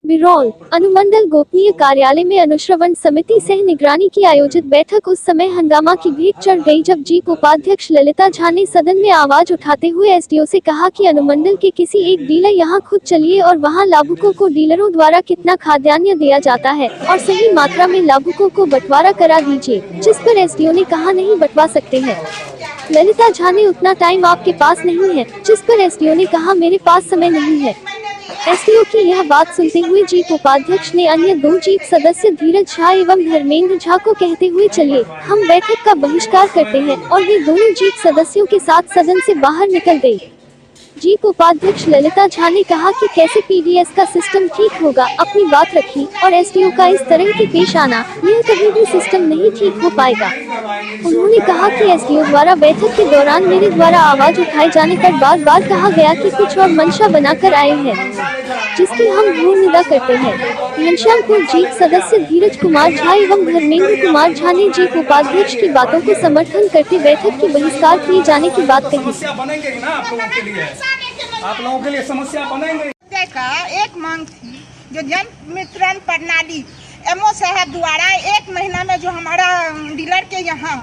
बिरौल अनुमंडल गोपनीय कार्यालय में अनुश्रवण समिति सह निगरानी की आयोजित बैठक उस समय हंगामा की भीख चढ़ गई जब जीप उपाध्यक्ष ललिता झा ने सदन में आवाज उठाते हुए एसडीओ से कहा कि अनुमंडल के किसी एक डीलर यहां खुद चलिए और वहां लाभुकों को डीलरों द्वारा कितना खाद्यान्न दिया जाता है और सही मात्रा में लाभुकों को बंटवारा करा दीजिए, जिस पर एसडीओ ने कहा नहीं बंटवा सकते हैं। ललिता झा ने उतना टाइम आपके पास नहीं है, जिस पर एसडीओ ने कहा मेरे पास समय नहीं है। एसडीओ की यह बात सुनते हुए जीप उपाध्यक्ष ने अन्य दो जीप सदस्य धीरज झा एवं धर्मेंद्र झा को कहते हुए चलिए हम बैठक का बहिष्कार करते हैं और वे दोनों जीप सदस्यों के साथ सदन से बाहर निकल गए। जीप उपाध्यक्ष ललिता झा ने कहा कि कैसे पीडीएस का सिस्टम ठीक होगा, अपनी बात रखी और एसडीओ का इस तरह के पेश आना, यह कभी भी सिस्टम नहीं ठीक हो पाएगा। उन्होंने कहा कि एसडीओ द्वारा बैठक के दौरान मेरे द्वारा आवाज उठाए जाने पर बार बार कहा गया कि कुछ और मंशा बनाकर आए हैं, जिसकी हम घोर निंदा करते हैं। घनश्यामपुर जीप सदस्य धीरज कुमार झा एवं धर्मेंद्र कुमार झा ने जीप उपाध्यक्ष की बातों को समर्थन करते बैठक के बहिष्कार किए जाने की बात कही। आप लोगों के लिए समस्या बनेंगे। का एक मांग थी जो जन वितरण प्रणाली एमओ साहब द्वारा 1 महीना में जो हमारा डीलर के यहाँ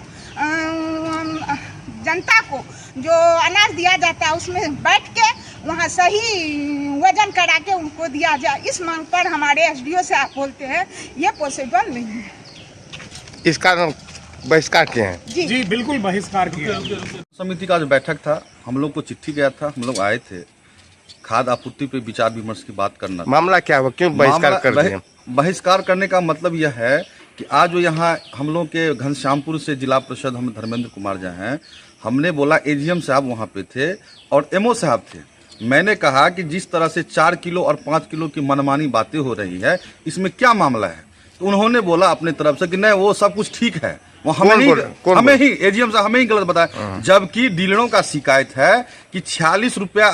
जनता को जो अनाज दिया जाता है उसमें बैठ के वहाँ सही वजन करा के उनको दिया जाए, इस मांग पर हमारे एसडीओ से आप बोलते हैं ये पॉसिबल नहीं है। इसका बहिष्कार किए हैं जी बिल्कुल बहिष्कार किया। समिति का जो बैठक था हम लोग को चिट्ठी गया था, हम लोग आए थे खाद्य आपूर्ति पे विचार विमर्श की बात करना। मामला क्या हुआ, क्यों बहिष्कार कर रहे हैं? बहिष्कार करने का मतलब यह है कि आज जो यहाँ हम लोग के घनश्यामपुर से जिला परिषद हम धर्मेंद्र कुमार जहाँ हैं, हमने बोला एजीएम साहब वहाँ पे थे और एमओ साहब थे। मैंने कहा कि जिस तरह से 4 किलो और 5 किलो की मनमानी बातें हो रही है इसमें क्या मामला है, तो उन्होंने बोला अपने तरफ से कि नहीं वो सब कुछ ठीक है, वो हमें ही एजीएम साहब हमें ही गलत बताया, जबकि डीलरों का शिकायत है कि 46 रुपया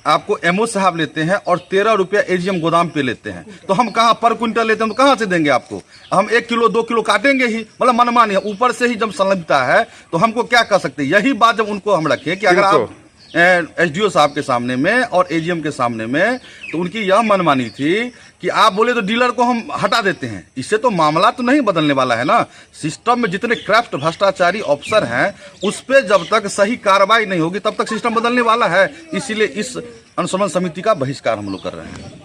आपको एमओ साहब लेते हैं और 13 रुपया एजीएम गोदाम पे लेते हैं। तो हम कहाँ पर क्विंटल लेते हैं तो कहाँ से देंगे आपको? हम 1 किलो 2 किलो काटेंगे ही, मतलब मनमानी है। ऊपर से ही जब संलग्नता है तो हमको क्या कर सकते हैं? यही बात जब उनको हम रखें कि अगर आप एसडीओ साहब के सामने में और एजीएम के सामने में, तो उनकी यह मनमानी थी कि आप बोले तो डीलर को हम हटा देते हैं। इससे तो मामला तो नहीं बदलने वाला है ना। सिस्टम में जितने क्राफ्ट भ्रष्टाचारी अफसर हैं उस पर जब तक सही कार्रवाई नहीं होगी तब तक सिस्टम बदलने वाला है। इसीलिए इस अनुश्रवण समिति का बहिष्कार हम लोग कर रहे हैं।